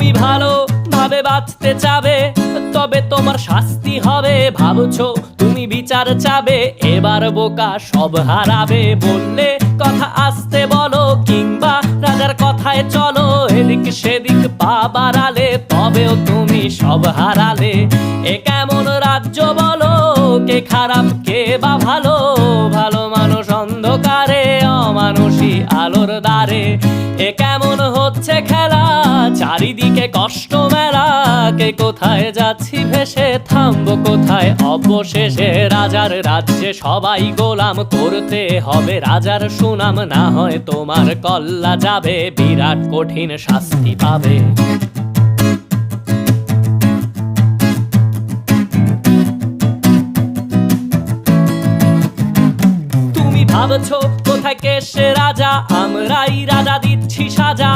তুমি ভালো ভাবে বাঁচতে চাবে, তবে তোমার শাস্তি হবে। ভাবছো তুমি বিচার চাবে, এবার বোকা সব হারাবে। বললে কথা আস্তে বলো, কিংবা রাজার কথায় চলো। এদিক সেদিক পা বাড়ালে, তবেও তুমি সব হারালে। এ কেমন রাজ্য বলো, কে খারাপ কে বা ভালো? ভালো মানুষ অন্ধকারে, অমানুষী আলোর দ্বারে। এ কেমন হচ্ছে খেলা, চারিদিকে কষ্ট মেলা। কে কোথায় যাচ্ছি ভেসে, থামবো কোথায় অবশেষে? রাজার রাজ্যে সবাই গোলাম, করতে হবে রাজার সুনাম। না হয় তোমার কল্লা যাবে, বিরাট কঠিন শাস্তি পাবে। ভাবছো কোথায় কে সে রাজা, আমরাই রাজা দিচ্ছি সাজা।